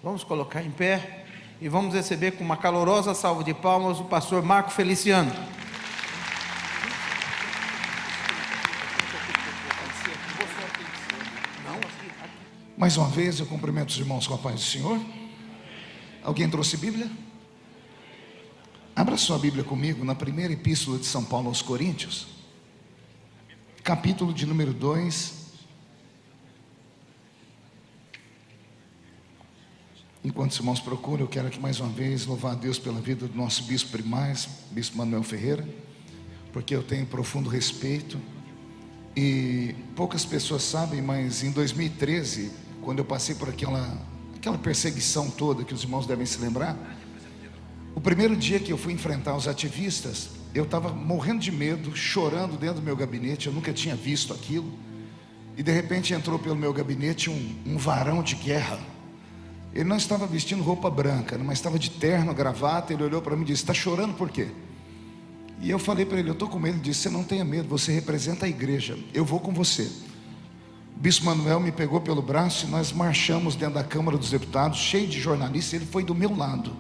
Vamos colocar em pé e vamos receber com uma calorosa salva de palmas o pastor Marco Feliciano. Mais uma vez eu cumprimento os irmãos com a paz do Senhor. Alguém trouxe Bíblia? Abra sua Bíblia comigo na primeira epístola de São Paulo aos Coríntios, capítulo de número 2. Enquanto os irmãos procuram, eu quero aqui mais uma vez louvar a Deus pela vida do nosso bispo primaz, bispo Manuel Ferreira, porque eu tenho profundo respeito. E poucas pessoas sabem, mas em 2013, quando eu passei por aquela perseguição toda que os irmãos devem se lembrar, o primeiro dia que eu fui enfrentar os ativistas, eu estava morrendo de medo, chorando dentro do meu gabinete. Eu nunca tinha visto aquilo. E de repente entrou pelo meu gabinete um varão de guerra. Ele não estava vestindo roupa branca, mas estava de terno, gravata. Ele olhou para mim e disse: "Está chorando por quê?" E eu falei para ele: "Eu estou com medo." Ele disse: "Você não tenha medo, você representa a igreja, eu vou com você." O bispo Manuel me pegou pelo braço e nós marchamos dentro da Câmara dos Deputados, cheio de jornalistas. Ele foi do meu lado,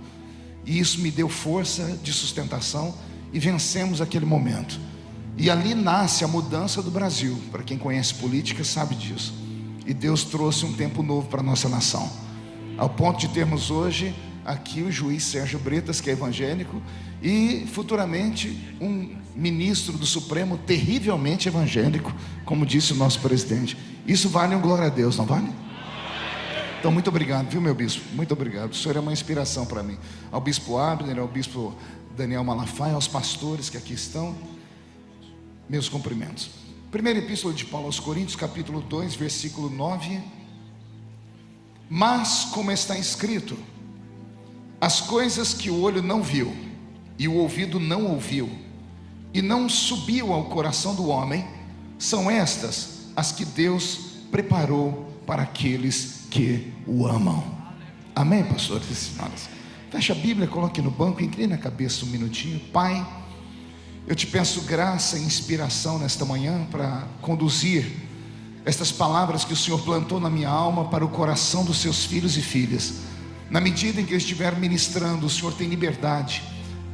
e isso me deu força de sustentação, e vencemos aquele momento. E ali nasce a mudança do Brasil. Para quem conhece política sabe disso. E Deus trouxe um tempo novo para a nossa nação, ao ponto de termos hoje aqui o juiz Sérgio Bretas, que é evangélico, e futuramente um ministro do Supremo terrivelmente evangélico, como disse o nosso presidente. Isso vale um glória a Deus, não vale? Então muito obrigado, viu, meu bispo? Muito obrigado. O senhor é uma inspiração para mim. Ao bispo Abner, ao bispo Daniel Malafaia, aos pastores que aqui estão, meus cumprimentos. Primeira epístola de Paulo aos Coríntios, capítulo 2, versículo 9. Mas, como está escrito, as coisas que o olho não viu e o ouvido não ouviu e não subiu ao coração do homem, são estas as que Deus preparou para aqueles que o amam. Amém, pastores e senhoras? Fecha a Bíblia, coloque no banco, incline a cabeça um minutinho. Pai, eu te peço graça e inspiração nesta manhã para conduzir estas palavras que o Senhor plantou na minha alma para o coração dos seus filhos e filhas. Na medida em que eu estiver ministrando, o Senhor tem liberdade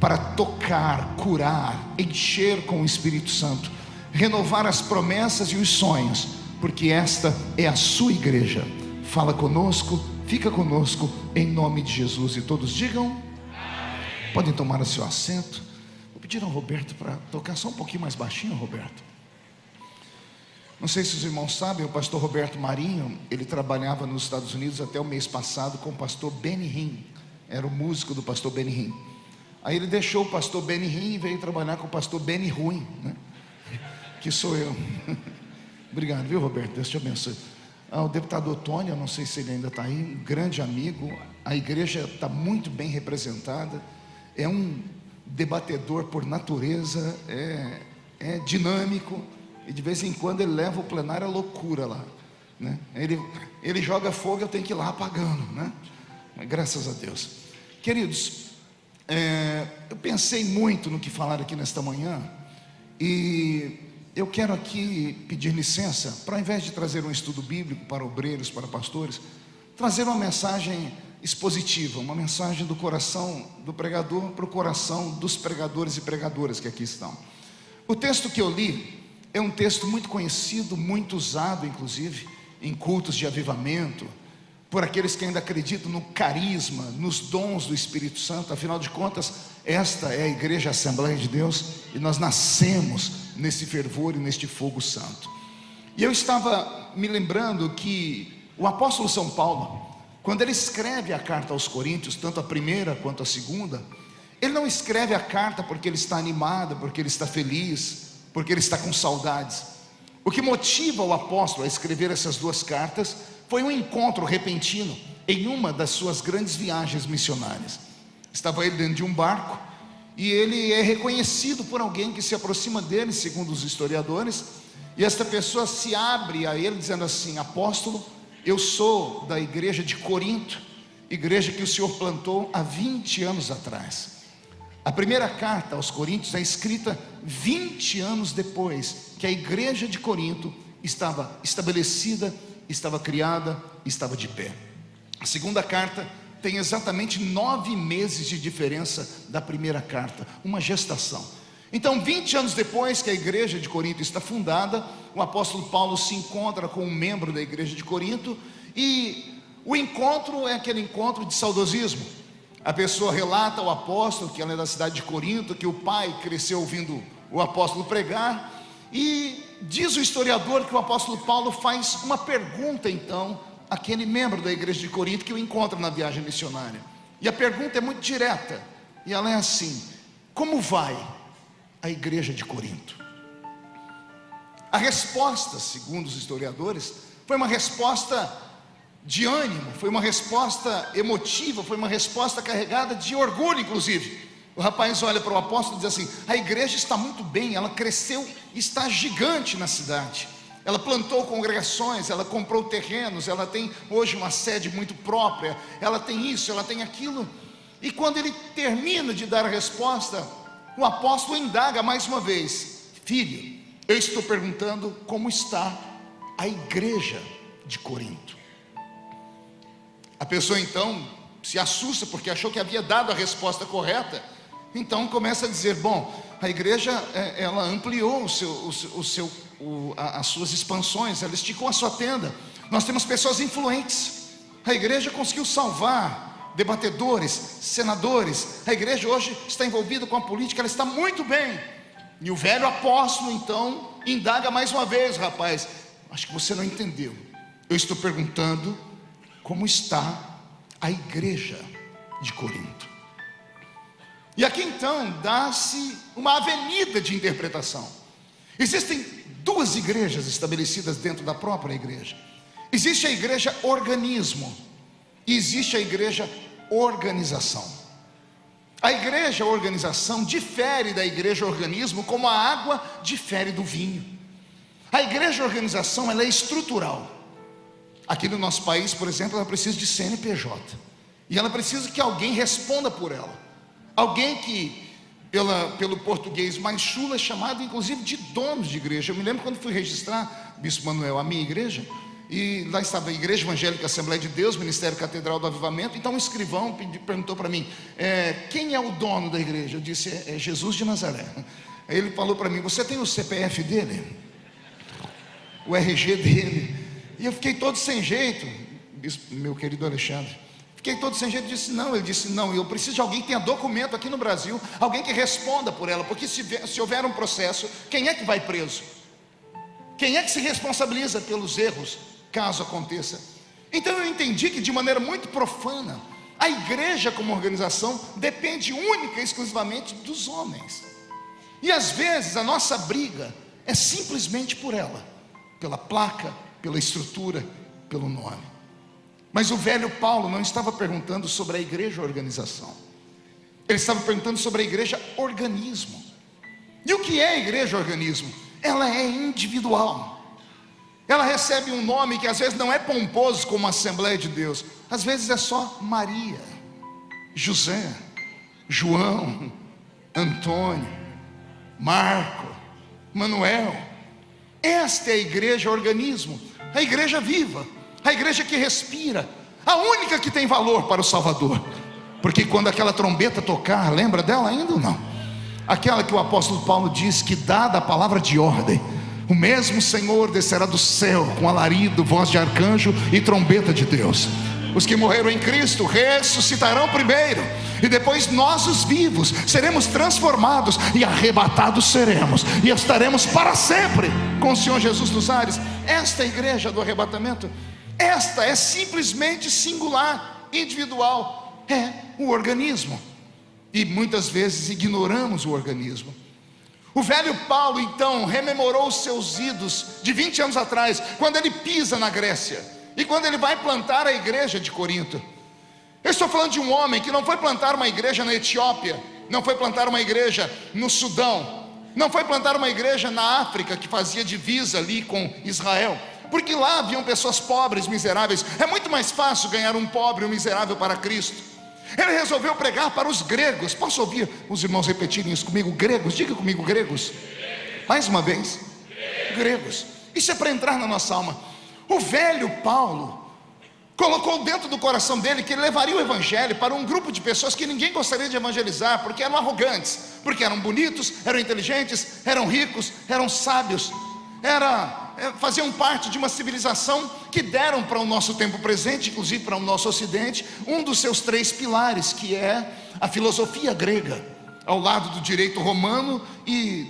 para tocar, curar, encher com o Espírito Santo, renovar as promessas e os sonhos, porque esta é a sua igreja. Fala conosco, fica conosco, em nome de Jesus. E todos digam amém. Podem tomar o seu assento. Vou pedir ao Roberto para tocar só um pouquinho mais baixinho, Roberto. Não sei se os irmãos sabem, o pastor Roberto Marinho, ele trabalhava nos Estados Unidos até o mês passado com o pastor Benny Hinn. Era o músico do pastor Benny Hinn. Aí ele deixou o pastor Benny Hinn e veio trabalhar com o pastor Benny Ruim, né? Que sou eu. Obrigado, viu, Roberto? Deus te abençoe. O deputado Otônio, eu não sei se ele ainda está aí, um grande amigo. A igreja está muito bem representada. É um debatedor por natureza, é dinâmico. E de vez em quando ele leva o plenário à loucura lá, né? Ele joga fogo, eu tenho que ir lá apagando, né? Graças a Deus. Queridos, eu pensei muito no que falar aqui nesta manhã, e eu quero aqui pedir licença para, ao invés de trazer um estudo bíblico para obreiros, para pastores, trazer uma mensagem expositiva, uma mensagem do coração do pregador para o coração dos pregadores e pregadoras que aqui estão. O texto que eu li é um texto muito conhecido, muito usado inclusive em cultos de avivamento, por aqueles que ainda acreditam no carisma, nos dons do Espírito Santo. Afinal de contas, esta é a Igreja Assembleia de Deus, e nós nascemos nesse fervor e neste fogo santo. E eu estava me lembrando que o apóstolo São Paulo, quando ele escreve a carta aos Coríntios, tanto a primeira quanto a segunda, ele não escreve a carta porque ele está animado, porque ele está feliz, porque ele está com saudades. O que motiva o apóstolo a escrever essas duas cartas foi um encontro repentino em uma das suas grandes viagens missionárias. Estava ele dentro de um barco, e ele é reconhecido por alguém que se aproxima dele, segundo os historiadores, e esta pessoa se abre a ele dizendo assim: apóstolo, eu sou da igreja de Corinto, igreja que o Senhor plantou há 20 anos atrás. A primeira carta aos Coríntios é escrita 20 anos depois que a igreja de Corinto estava estabelecida, estava criada, estava de pé. A segunda carta tem exatamente 9 meses de diferença da primeira carta, uma gestação. Então, 20 anos depois que a igreja de Corinto está fundada, o apóstolo Paulo se encontra com um membro da igreja de Corinto, e o encontro é aquele encontro de saudosismo. A pessoa relata ao apóstolo que ela é da cidade de Corinto, que o pai cresceu ouvindo o apóstolo pregar, e diz o historiador que o apóstolo Paulo faz uma pergunta então àquele membro da igreja de Corinto que o encontra na viagem missionária. E a pergunta é muito direta, e ela é assim: como vai a igreja de Corinto? A resposta, segundo os historiadores, foi uma resposta de ânimo, foi uma resposta emotiva, foi uma resposta carregada de orgulho, inclusive. O rapaz olha para o apóstolo e diz assim: a igreja está muito bem, ela cresceu, está gigante na cidade, ela plantou congregações, ela comprou terrenos, ela tem hoje uma sede muito própria, ela tem isso, ela tem aquilo. E quando ele termina de dar a resposta, o apóstolo indaga mais uma vez: filho, eu estou perguntando como está a igreja de Corinto. A pessoa então se assusta porque achou que havia dado a resposta correta. Então começa a dizer: bom, a igreja ela ampliou as suas expansões, ela esticou a sua tenda, nós temos pessoas influentes, a igreja conseguiu salvar debatedores, senadores, a igreja hoje está envolvida com a política, ela está muito bem. E o velho apóstolo então indaga mais uma vez: rapaz, acho que você não entendeu, eu estou perguntando como está a igreja de Corinto. E aqui então dá-se uma avenida de interpretação. Existem 2 igrejas estabelecidas dentro da própria igreja. Existe a igreja organismo e existe a igreja organização. A igreja organização difere da igreja organismo como a água difere do vinho. A igreja organização ela é estrutural. Aqui no nosso país, por exemplo, ela precisa de CNPJ, e ela precisa que alguém responda por ela. Alguém que, pelo português mais chulo, é chamado inclusive de donos de igreja. Eu me lembro quando fui registrar, Bispo Manuel, a minha igreja, e lá estava a Igreja Evangélica Assembleia de Deus, Ministério Catedral do Avivamento. Então um escrivão perguntou para mim: quem é o dono da igreja? Eu disse: é Jesus de Nazaré. Aí ele falou para mim: você tem o CPF dele? O RG dele? E eu fiquei todo sem jeito, meu querido Alexandre. Fiquei todo sem jeito, disse não. Ele disse: não, eu preciso de alguém que tenha documento aqui no Brasil, alguém que responda por ela, porque se houver um processo, quem é que vai preso? Quem é que se responsabiliza pelos erros, caso aconteça? Então eu entendi que de maneira muito profana, a igreja como organização depende única e exclusivamente dos homens. E às vezes a nossa briga é simplesmente por ela, pela placa, pela estrutura, pelo nome. Mas o velho Paulo não estava perguntando sobre a igreja organização, ele estava perguntando sobre a igreja organismo. E o que é a igreja organismo? Ela é individual, ela recebe um nome que às vezes não é pomposo como a Assembleia de Deus, às vezes é só Maria, José, João, Antônio, Marco, Manuel. Esta é a igreja organismo, a igreja viva, a igreja que respira, a única que tem valor para o Salvador. Porque quando aquela trombeta tocar, lembra dela ainda ou não? Aquela que o apóstolo Paulo diz que, dada a palavra de ordem, o mesmo Senhor descerá do céu com alarido, voz de arcanjo e trombeta de Deus. Os que morreram em Cristo ressuscitarão primeiro, e depois nós, os vivos, seremos transformados e arrebatados seremos, e estaremos para sempre com o Senhor Jesus nos ares. Esta igreja do arrebatamento, esta é simplesmente singular, individual, é o organismo. E muitas vezes ignoramos o organismo. O velho Paulo então rememorou os seus idos de 20 anos atrás, quando ele pisa na Grécia e quando ele vai plantar a igreja de Corinto. Eu estou falando de um homem que não foi plantar uma igreja na Etiópia, não foi plantar uma igreja no Sudão, não foi plantar uma igreja na África que fazia divisa ali com Israel, porque lá haviam pessoas pobres, miseráveis. É muito mais fácil ganhar um pobre, um miserável para Cristo. Ele resolveu pregar para os gregos. Posso ouvir os irmãos repetirem isso comigo? Gregos, diga comigo: gregos. Mais uma vez: gregos. Isso é para entrar na nossa alma. O velho Paulo, colocou dentro do coração dele que ele levaria o evangelho para um grupo de pessoas que ninguém gostaria de evangelizar, porque eram arrogantes, porque eram bonitos, eram inteligentes, eram ricos, eram sábios, faziam parte de uma civilização que deram para o nosso tempo presente, inclusive para o nosso ocidente, um dos seus 3 pilares, que é a filosofia grega, ao lado do direito romano e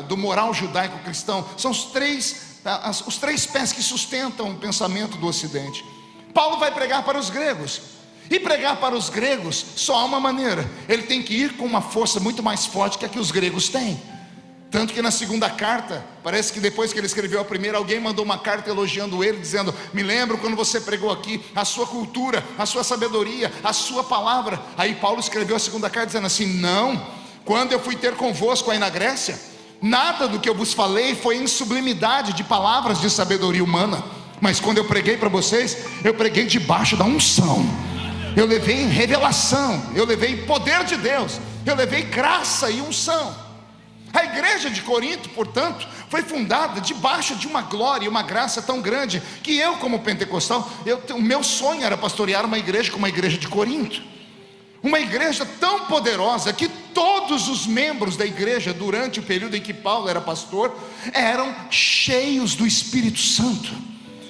do moral judaico-cristão. São os três pés que sustentam o pensamento do ocidente. Paulo vai pregar para os gregos, e pregar para os gregos só há uma maneira: ele tem que ir com uma força muito mais forte que a que os gregos têm. Tanto que na segunda carta, parece que depois que ele escreveu a primeira, alguém mandou uma carta elogiando ele, dizendo: me lembro quando você pregou aqui, a sua cultura, a sua sabedoria, a sua palavra. Aí Paulo escreveu a segunda carta dizendo assim: não, quando eu fui ter convosco aí na Grécia, nada do que eu vos falei foi em sublimidade de palavras de sabedoria humana, mas quando eu preguei para vocês, eu preguei debaixo da unção, eu levei revelação, eu levei poder de Deus, eu levei graça e unção. A igreja de Corinto, portanto, foi fundada debaixo de uma glória e uma graça tão grande, que eu, como pentecostal, o meu sonho era pastorear uma igreja como a igreja de Corinto. Uma igreja tão poderosa que todos os membros da igreja, durante o período em que Paulo era pastor, eram cheios do Espírito Santo.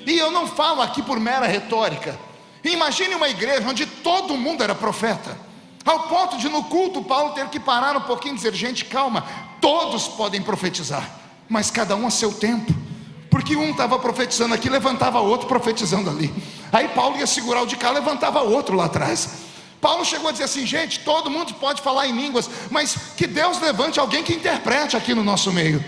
E eu não falo aqui por mera retórica. Imagine uma igreja onde todo mundo era profeta, ao ponto de no culto Paulo ter que parar um pouquinho e dizer: gente, calma, todos podem profetizar, mas cada um a seu tempo. Porque um estava profetizando aqui, levantava outro profetizando ali. Aí Paulo ia segurar o de cá, levantava outro lá atrás. Paulo chegou a dizer assim: gente, todo mundo pode falar em línguas, mas que Deus levante alguém que interprete aqui no nosso meio.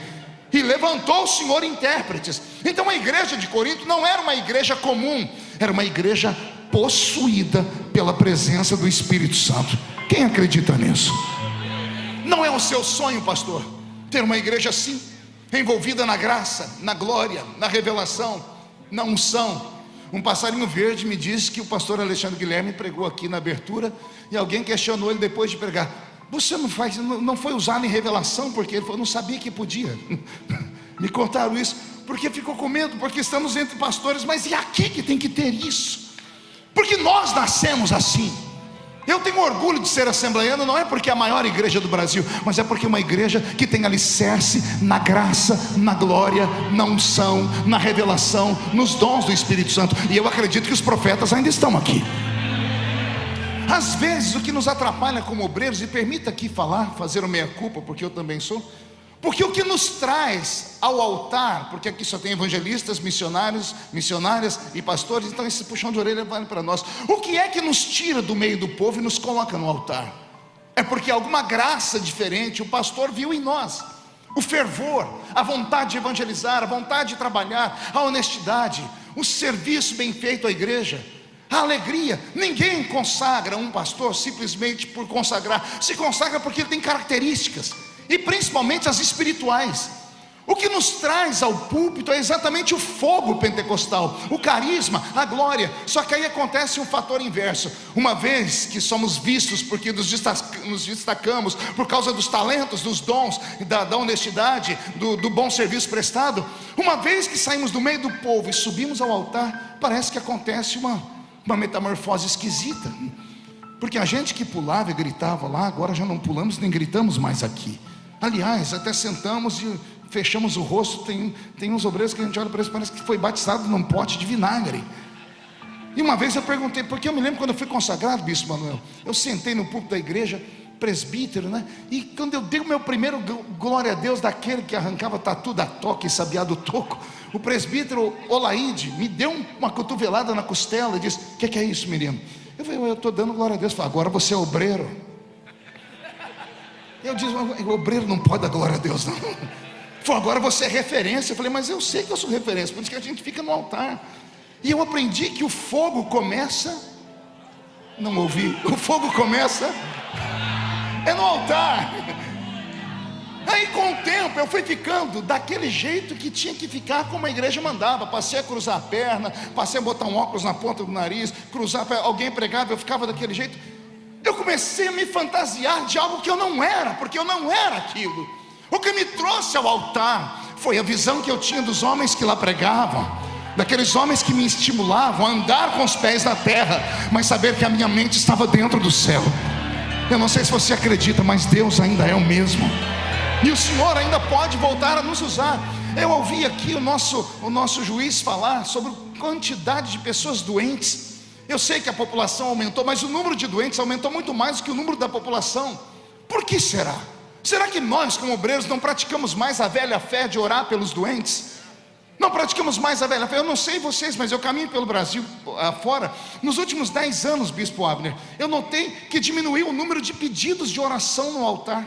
E levantou o Senhor intérpretes. Então a igreja de Corinto não era uma igreja comum, era uma igreja possuída pela presença do Espírito Santo. Quem acredita nisso? Não é o seu sonho, pastor, ter uma igreja assim, envolvida na graça, na glória, na revelação, na unção? Um passarinho verde me disse que o pastor Alexandre Guilherme pregou aqui na abertura, e alguém questionou ele depois de pregar: você não foi usado em revelação? Porque ele falou: não sabia que podia. Me contaram isso, porque ficou com medo, porque estamos entre pastores. Mas e aqui que tem que ter isso? Porque nós nascemos assim. Eu tenho orgulho de ser assembleiano, não é porque é a maior igreja do Brasil, mas é porque é uma igreja que tem alicerce na graça, na glória, na unção, na revelação, nos dons do Espírito Santo. E eu acredito que os profetas ainda estão aqui. Às vezes o que nos atrapalha como obreiros, e permita aqui fazer o meia-culpa, porque eu também sou, porque o que nos traz ao altar, porque aqui só tem evangelistas, missionários, missionárias e pastores, então esse puxão de orelha vale para nós. O que é que nos tira do meio do povo e nos coloca no altar? É porque alguma graça diferente o pastor viu em nós. O fervor, a vontade de evangelizar, a vontade de trabalhar, a honestidade, o serviço bem feito à igreja, a alegria. Ninguém consagra um pastor simplesmente por consagrar, se consagra porque ele tem características, e principalmente as espirituais. O que nos traz ao púlpito é exatamente o fogo pentecostal, o carisma, a glória. Só que aí acontece um fator inverso. Uma vez que somos vistos porque nos destacamos por causa dos talentos, dos dons, da honestidade, do bom serviço prestado, uma vez que saímos do meio do povo e subimos ao altar, parece que acontece uma metamorfose esquisita. Porque a gente que pulava e gritava lá, agora já não pulamos nem gritamos mais aqui. Aliás, até sentamos e fechamos o rosto. Tem uns obreiros que a gente olha para eles, parece que foi batizado num pote de vinagre. E uma vez eu perguntei, porque eu me lembro quando eu fui consagrado, Bispo Manuel, eu sentei no púlpito da igreja, presbítero, né? E quando eu dei o meu primeiro glória a Deus, daquele que arrancava tatu da toca e sabiá do toco, o presbítero Olaide me deu uma cotovelada na costela e disse: o que é isso, menino? Eu falei: eu estou dando glória a Deus. Falei: agora você é obreiro. Eu disse: o obreiro não pode dar glória a Deus, não. Falei: agora você é referência. Eu falei: mas eu sei que eu sou referência, por isso que a gente fica no altar. E eu aprendi que o fogo começa, não ouvi, o fogo começa é no altar. Aí com o tempo eu fui ficando daquele jeito que tinha que ficar, como a igreja mandava. Passei a cruzar a perna, passei a botar um óculos na ponta do nariz, cruzar, alguém pregava, eu ficava daquele jeito. Eu comecei a me fantasiar de algo que eu não era, porque eu não era aquilo. O que me trouxe ao altar foi a visão que eu tinha dos homens que lá pregavam, daqueles homens que me estimulavam a andar com os pés na terra, mas saber que a minha mente estava dentro do céu. Eu não sei se você acredita, mas Deus ainda é o mesmo, e o Senhor ainda pode voltar a nos usar. Eu ouvi aqui o nosso juiz falar sobre a quantidade de pessoas doentes. Eu sei que a população aumentou, mas o número de doentes aumentou muito mais do que o número da população. Por que será? Será que nós, como obreiros, não praticamos mais a velha fé de orar pelos doentes? Não praticamos mais a velha fé? Eu não sei vocês, mas eu caminho pelo Brasil afora. Nos últimos 10 anos, Bispo Abner, eu notei que diminuiu o número de pedidos de oração no altar.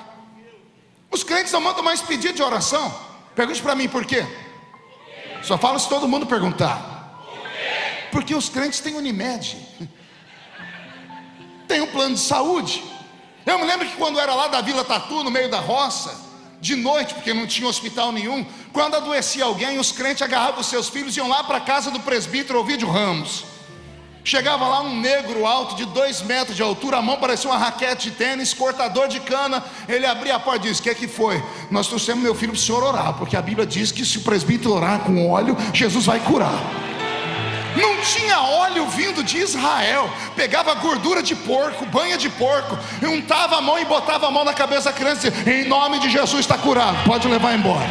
Os crentes não mandam mais pedido de oração. Pergunte para mim por quê? Só falo se todo mundo perguntar. Porque os crentes têm Unimed, tem um plano de saúde. Eu me lembro que quando era lá da Vila Tatu, no meio da roça, de noite, porque não tinha hospital nenhum, quando adoecia alguém, os crentes agarravam os seus filhos e iam lá para a casa do presbítero Ovídio Ramos. Chegava lá um negro alto de 2 metros de altura, a mão parecia uma raquete de tênis, cortador de cana. Ele abria a porta e disse: o que é que foi? Nós trouxemos meu filho para o senhor orar, porque a Bíblia diz que se o presbítero orar com óleo, Jesus vai curar. Não tinha óleo vindo de Israel. Pegava gordura de porco, banha de porco, untava a mão e botava a mão na cabeça da criança e dizia: em nome de Jesus está curado, pode levar embora.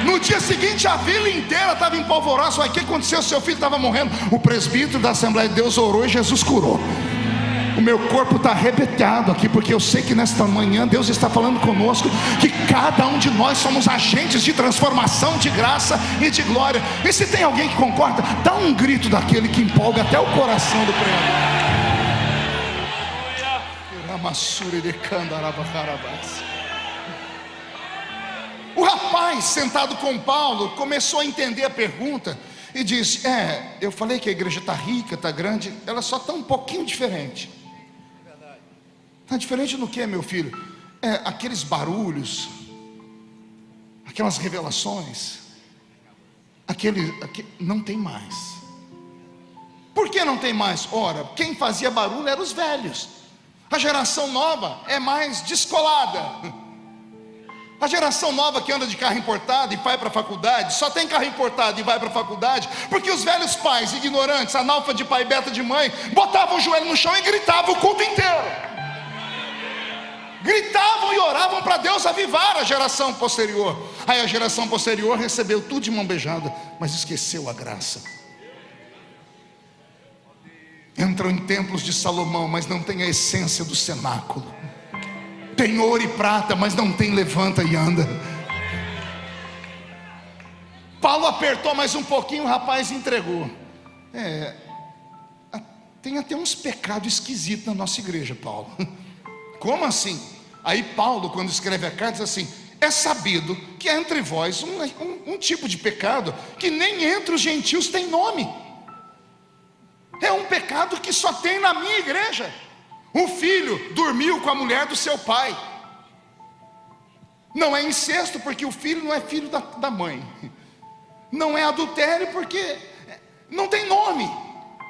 No dia seguinte a vila inteira estava em polvorosa. O que aconteceu? Seu filho estava morrendo. O presbítero da Assembleia de Deus orou e Jesus curou. O meu corpo está arrebentado aqui, porque eu sei que nesta manhã Deus está falando conosco que cada um de nós somos agentes de transformação, de graça e de glória. E se tem alguém que concorda, dá um grito daquele que empolga até o coração do pregador. O rapaz sentado com Paulo começou a entender a pergunta e disse: eu falei que a igreja está rica, está grande, ela só está um pouquinho diferente. Está diferente no que, meu filho? Aqueles barulhos, aquelas revelações, não tem mais. Por que não tem mais? Ora, quem fazia barulho eram os velhos. A geração nova é mais descolada. A geração nova que anda de carro importado e vai para a faculdade, só tem carro importado e vai para a faculdade porque os velhos pais, ignorantes, analfa de pai, beta de mãe, botavam o joelho no chão e gritavam o culto inteiro. Gritavam e oravam para Deus avivar a geração posterior. Aí a geração posterior recebeu tudo de mão beijada, mas esqueceu a graça. Entram em templos de Salomão, mas não tem a essência do cenáculo. Tem ouro e prata, mas não tem levanta e anda. Paulo apertou mais um pouquinho, o rapaz entregou. Tem até uns pecados esquisitos na nossa igreja, Paulo. Como assim? Aí Paulo, quando escreve a carta, diz assim: é sabido que há entre vós um tipo de pecado que nem entre os gentios tem nome. É um pecado que só tem na minha igreja. Um filho dormiu com a mulher do seu pai. Não é incesto, porque o filho não é filho da mãe. Não é adultério, porque não tem nome.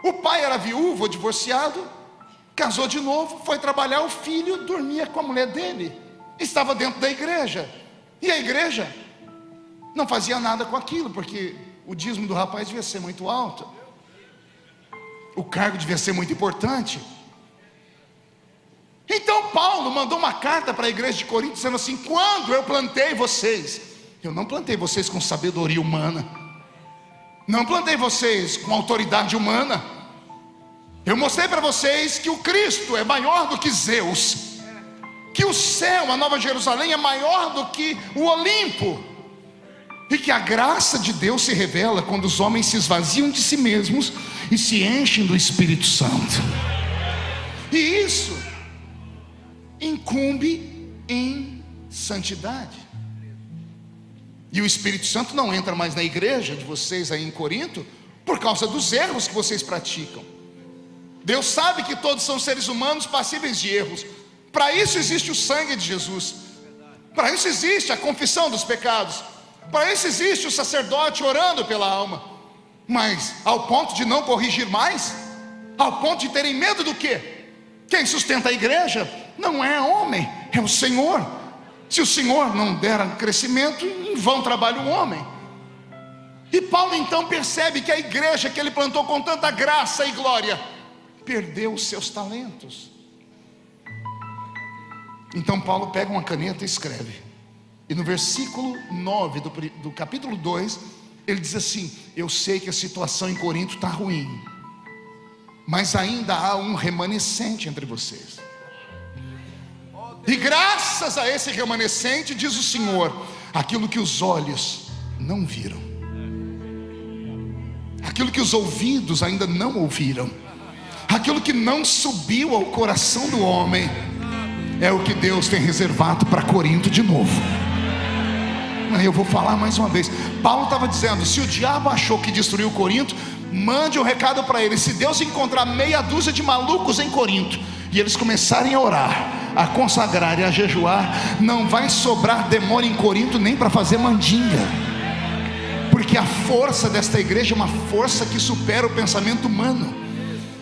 O pai era viúvo ou divorciado, casou de novo, foi trabalhar, o filho dormia com a mulher dele, estava dentro da igreja, e a igreja não fazia nada com aquilo, porque o dízimo do rapaz devia ser muito alto, o cargo devia ser muito importante. Então Paulo mandou uma carta para a igreja de Corinto dizendo assim: quando eu plantei vocês, eu não plantei vocês com sabedoria humana, não plantei vocês com autoridade humana. Eu mostrei para vocês que o Cristo é maior do que Zeus, que o céu, a Nova Jerusalém, é maior do que o Olimpo, e que a graça de Deus se revela quando os homens se esvaziam de si mesmos e se enchem do Espírito Santo. E isso incumbe em santidade. E o Espírito Santo não entra mais na igreja de vocês aí em Corinto por causa dos erros que vocês praticam. Deus sabe que todos são seres humanos passíveis de erros. Para isso existe o sangue de Jesus. Para isso existe a confissão dos pecados. Para isso existe o sacerdote orando pela alma. Mas ao ponto de não corrigir mais, ao ponto de terem medo do quê? Quem sustenta a igreja não é homem, é o Senhor. Se o Senhor não der crescimento, em vão trabalha o homem. E Paulo então percebe que a igreja que ele plantou com tanta graça e glória perdeu os seus talentos. Então Paulo pega uma caneta e escreve. E no versículo 9 do capítulo 2, ele diz assim: eu sei que a situação em Corinto está ruim, mas ainda há um remanescente entre vocês. E graças a esse remanescente, diz o Senhor, aquilo que os olhos não viram, aquilo que os ouvidos ainda não ouviram, aquilo que não subiu ao coração do homem, é o que Deus tem reservado para Corinto de novo. Eu vou falar mais uma vez. Paulo estava dizendo: se o diabo achou que destruiu Corinto, mande um recado para ele. Se Deus encontrar meia dúzia de malucos em Corinto e eles começarem a orar, a consagrar e a jejuar, não vai sobrar demora em Corinto nem para fazer mandinga, porque a força desta igreja é uma força que supera o pensamento humano.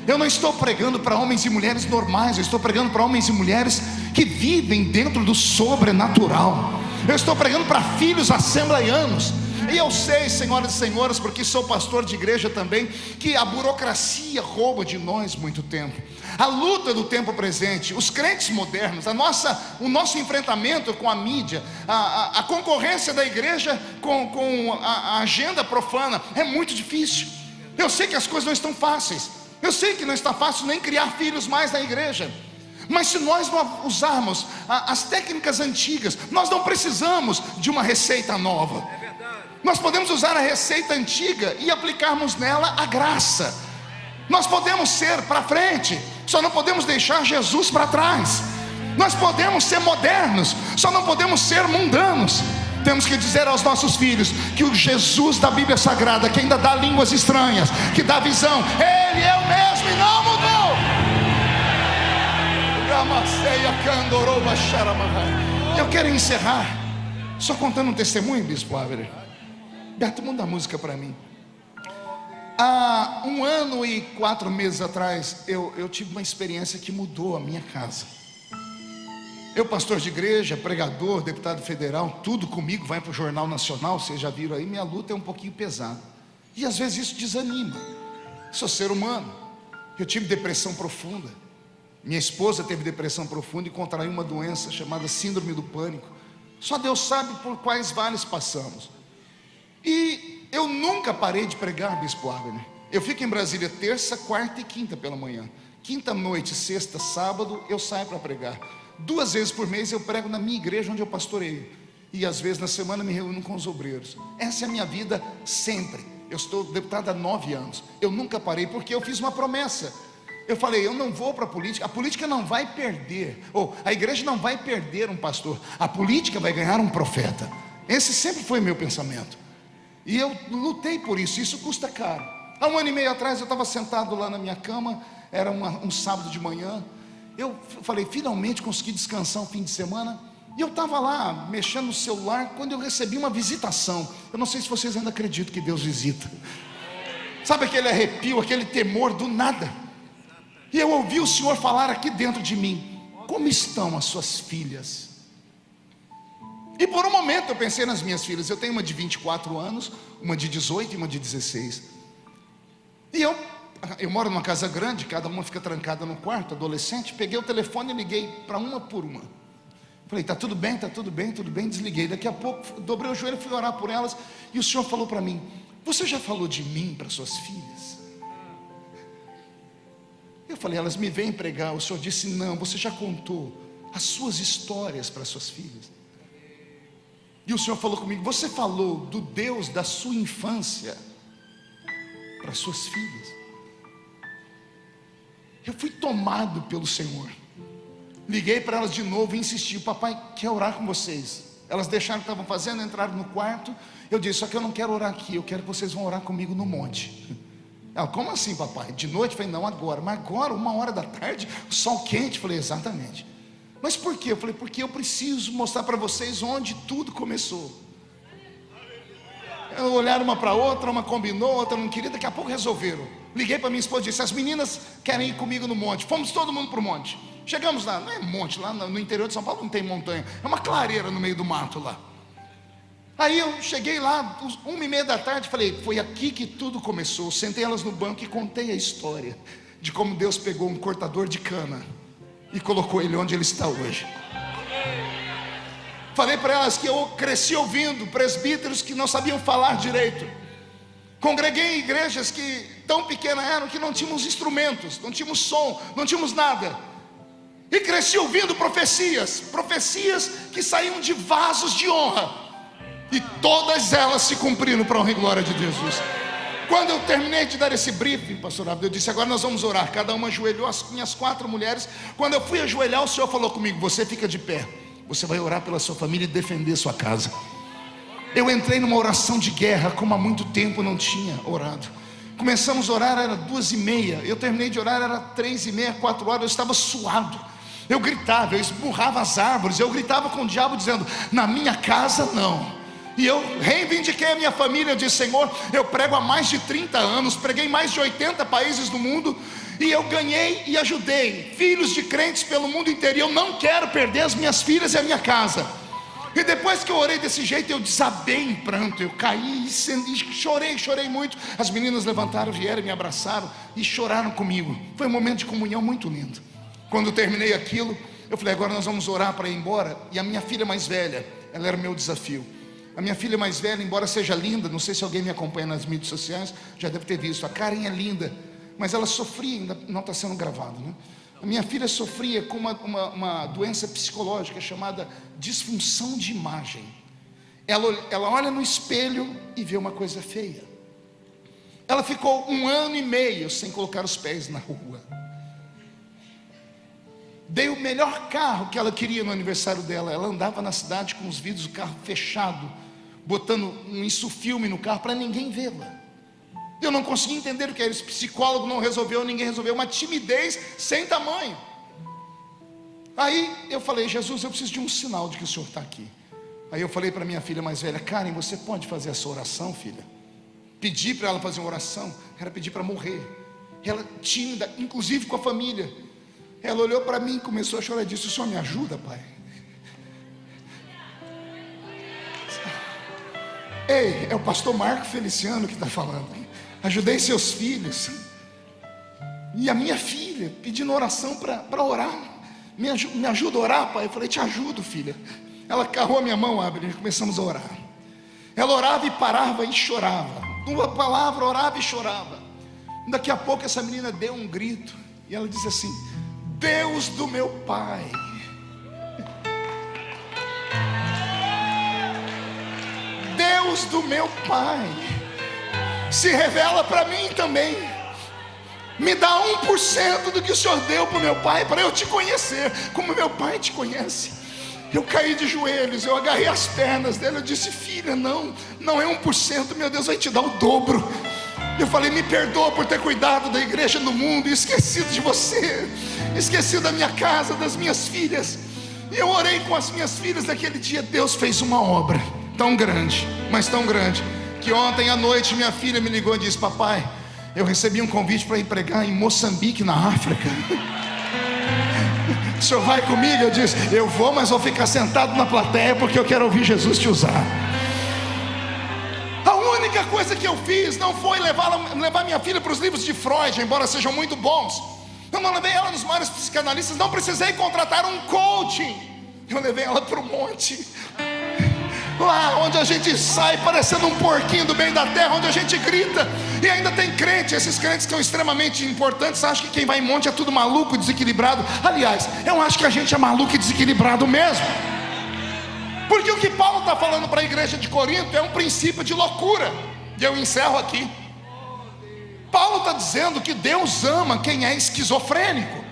Eu não estou pregando para homens e mulheres normais, eu estou pregando para homens e mulheres que vivem dentro do sobrenatural. Eu estou pregando para filhos assembleianos. E eu sei, senhoras e senhores, porque sou pastor de igreja também, que a burocracia rouba de nós muito tempo. A luta do tempo presente, os crentes modernos, o nosso enfrentamento com a mídia, a concorrência da igreja com a agenda profana é muito difícil. Eu sei que as coisas não estão fáceis. Eu sei que não está fácil nem criar filhos mais na igreja. Mas se nós não usarmos as técnicas antigas, nós não precisamos de uma receita nova. Nós podemos usar a receita antiga e aplicarmos nela a graça. Nós podemos ser para frente, só não podemos deixar Jesus para trás. Nós podemos ser modernos, só não podemos ser mundanos. Temos que dizer aos nossos filhos que o Jesus da Bíblia Sagrada, que ainda dá línguas estranhas, que dá visão, Ele é o mesmo e não mudou. Eu quero encerrar só contando um testemunho, Bispo Avery. Beto, muda a música para mim. Há 1 ano e 4 meses atrás, eu tive uma experiência que mudou a minha casa. Eu, pastor de igreja, pregador, deputado federal, tudo comigo vai para o Jornal Nacional. Vocês já viram aí, minha luta é um pouquinho pesada. E às vezes isso desanima. Sou ser humano. Eu tive depressão profunda. Minha esposa teve depressão profunda e contraiu uma doença chamada síndrome do pânico. Só Deus sabe por quais vales passamos. E eu nunca parei de pregar, Bispo Abner. Eu fico em Brasília terça, quarta e quinta pela manhã. Quinta noite, sexta, sábado, eu saio para pregar. 2 vezes por mês eu prego na minha igreja onde eu pastoreio. E às vezes na semana me reúno com os obreiros. Essa é a minha vida sempre. Eu estou deputado há 9 anos. Eu nunca parei porque eu fiz uma promessa. Eu falei, eu não vou para a política não vai perder, ou a igreja não vai perder um pastor, a política vai ganhar um profeta. Esse sempre foi meu pensamento. E eu lutei por isso, isso custa caro. Há 1 ano e meio atrás eu estava sentado lá na minha cama, era um sábado de manhã. Eu falei, finalmente consegui descansar um fim de semana. E eu estava lá, mexendo no celular, quando eu recebi uma visitação. Eu não sei se vocês ainda acreditam que Deus visita. Sabe aquele arrepio, aquele temor do nada. E eu ouvi o Senhor falar aqui dentro de mim: como estão as suas filhas? E por um momento eu pensei nas minhas filhas. Eu tenho uma de 24 anos, uma de 18 e uma de 16. E eu moro numa casa grande, cada uma fica trancada no quarto, adolescente. Peguei o telefone e liguei para uma por uma. Falei, tá tudo bem, tá tudo bem, tudo bem. Desliguei. Daqui a pouco dobrei o joelho e fui orar por elas. E o Senhor falou para mim: você já falou de mim para suas filhas? Eu falei, elas me vêm pregar. O Senhor disse, não, você já contou as suas histórias para suas filhas. E o Senhor falou comigo, você falou do Deus da sua infância para suas filhas. Eu fui tomado pelo Senhor. Liguei para elas de novo e insisti, o papai quer orar com vocês. Elas deixaram o que estavam fazendo, entraram no quarto. Eu disse, só que eu não quero orar aqui, eu quero que vocês vão orar comigo no monte. Ela, como assim, papai? De noite? Eu falei, não, agora. Mas agora, 1h da tarde, sol quente? Eu falei, exatamente. Mas por quê? Eu falei, porque eu preciso mostrar para vocês onde tudo começou. Olharam uma para outra, uma combinou, outra não queria, daqui a pouco resolveram. Liguei para minha esposa e disse, as meninas querem ir comigo no monte. Fomos todo mundo para o monte. Chegamos lá, não é monte, lá no interior de São Paulo não tem montanha, é uma clareira no meio do mato lá. Aí eu cheguei lá, 1h30 da tarde, falei, foi aqui que tudo começou. Sentei elas no banco e contei a história de como Deus pegou um cortador de cana e colocou ele onde ele está hoje. Falei para elas que eu cresci ouvindo presbíteros que não sabiam falar direito. Congreguei em igrejas que tão pequenas eram que não tínhamos instrumentos, não tínhamos som, não tínhamos nada. E cresci ouvindo profecias que saíam de vasos de honra. E todas elas se cumpriram para a honra e glória de Jesus. Quando eu terminei de dar esse briefing, pastor Abel, eu disse, agora nós vamos orar. Cada uma ajoelhou, as minhas 4 mulheres. Quando eu fui ajoelhar, o Senhor falou comigo, você fica de pé. Você vai orar pela sua família e defender sua casa. Eu entrei numa oração de guerra, como há muito tempo eu não tinha orado. Começamos a orar, era 2h30. Eu terminei de orar, era 3h30, 4 horas. Eu estava suado. Eu gritava, eu esmurrava as árvores. Eu gritava com o diabo dizendo, na minha casa não. E eu reivindiquei a minha família. Eu disse, Senhor, eu prego há mais de 30 anos. Preguei em mais de 80 países do mundo. E eu ganhei e ajudei filhos de crentes pelo mundo inteiro. E eu não quero perder as minhas filhas e a minha casa. E depois que eu orei desse jeito, eu desabei em pranto. Eu caí e chorei muito. As meninas levantaram, vieram, me abraçaram e choraram comigo. Foi um momento de comunhão muito lindo. Quando eu terminei aquilo, eu falei, agora nós vamos orar para ir embora. E a minha filha mais velha, ela era o meu desafio. A minha filha mais velha, embora seja linda, não sei se alguém me acompanha nas mídias sociais, já deve ter visto, a Karen é linda, mas ela sofria, ainda não está sendo gravado, né? A minha filha sofria com uma doença psicológica chamada disfunção de imagem. Ela olha no espelho e vê uma coisa feia. Ela ficou 1 ano e meio sem colocar os pés na rua. Dei o melhor carro que ela queria no aniversário dela. Ela andava na cidade com os vidros do carro fechado, botando um insufilme no carro para ninguém vê-la. Eu não consegui entender o que era. Esse psicólogo não resolveu, ninguém resolveu. Uma timidez sem tamanho. Aí eu falei, Jesus, eu preciso de um sinal de que o Senhor está aqui. Aí eu falei para minha filha mais velha, Karen, você pode fazer essa oração, filha? Pedi para ela fazer uma oração, era pedir para morrer. Ela tímida, inclusive com a família. Ela olhou para mim, começou a chorar e disse, o Senhor me ajuda, pai? Ei, é o pastor Marco Feliciano que está falando. Ajudei seus filhos. E a minha filha pedindo oração para orar. Me ajuda a orar, pai? Eu falei, te ajudo, filha. Ela agarrou a minha mão, e começamos a orar. Ela orava e parava e chorava. Uma palavra, orava e chorava. Daqui a pouco essa menina deu um grito. E ela disse assim, Deus do meu pai, Deus do meu pai, se revela para mim também. Me dá 1% do que o Senhor deu para o meu pai, para eu te conhecer, como meu pai te conhece. Eu caí de joelhos, eu agarrei as pernas dele, eu disse, filha, não é 1%, meu Deus vai te dar o dobro. Eu falei, me perdoa por ter cuidado da igreja no mundo e esquecido de você, esquecido da minha casa, das minhas filhas. E eu orei com as minhas filhas naquele dia. Deus fez uma obra tão grande, mas tão grande, que ontem à noite minha filha me ligou e disse, papai, eu recebi um convite para ir pregar em Moçambique, na África. O senhor vai comigo? Eu disse, eu vou, mas vou ficar sentado na plateia, porque eu quero ouvir Jesus te usar. A única coisa que eu fiz não foi levar minha filha para os livros de Freud, embora sejam muito bons. Eu não levei ela nos maiores psicanalistas, não precisei contratar um coaching. Eu levei ela para o monte, lá onde a gente sai parecendo um porquinho do meio da terra, onde a gente grita. E ainda tem crente, esses crentes que são extremamente importantes, acham que quem vai em monte é tudo maluco, desequilibrado. Aliás, eu acho que a gente é maluco e desequilibrado mesmo. Porque o que Paulo está falando para a igreja de Corinto é um princípio de loucura. E eu encerro aqui. Paulo está dizendo que Deus ama quem é esquizofrênico.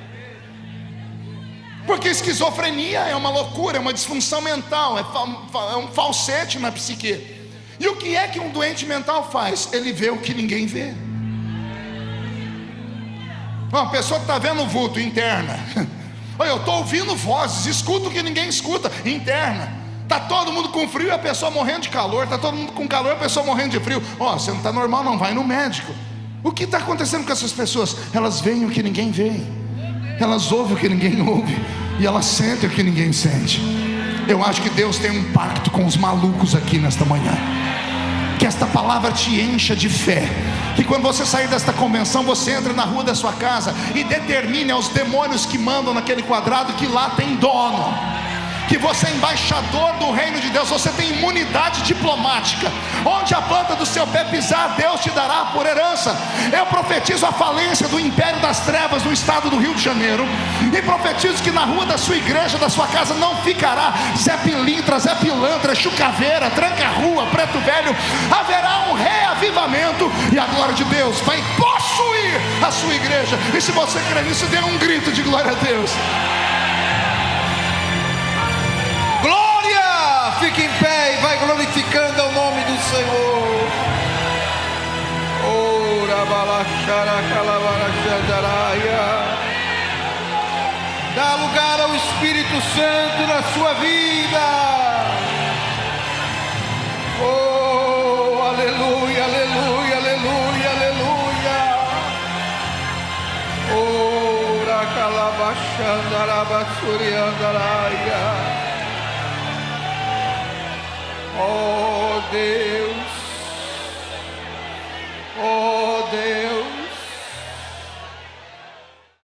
Porque esquizofrenia é uma loucura, é uma disfunção mental, é um falsete na psique. E o que é que um doente mental faz? Ele vê o que ninguém vê. Uma pessoa que está vendo o vulto, interna. Eu estou ouvindo vozes, escuto o que ninguém escuta, interna. Está todo mundo com frio e a pessoa morrendo de calor. Está todo mundo com calor e a pessoa morrendo de frio. Você não está normal, não, vai no médico. O que está acontecendo com essas pessoas? Elas veem o que ninguém vê, elas ouvem o que ninguém ouve, e elas sentem o que ninguém sente. Eu acho que Deus tem um pacto com os malucos aqui nesta manhã. Que esta palavra te encha de fé, que quando você sair desta convenção, você entra na rua da sua casa e determine aos demônios que mandam naquele quadrado que lá tem dono, que você é embaixador do reino de Deus, você tem imunidade diplomática. Onde a planta do seu pé pisar, Deus te dará por herança. Eu profetizo a falência do império das trevas no estado do Rio de Janeiro, e profetizo que na rua da sua igreja, da sua casa, não ficará Zé Pilintra, Zé Pilantra, Chucaveira, Tranca-Rua, Preto Velho. Haverá um reavivamento, e a glória de Deus vai possuir a sua igreja. E se você crê nisso, dê um grito de glória a Deus. Glória! Fique em pé e vai glorificando o nome do Senhor. Dá lugar ao Espírito Santo na sua vida. Oh, aleluia, aleluia, aleluia, aleluia. Oh, racalabachandarabatsuriandaraia. Oh Deus.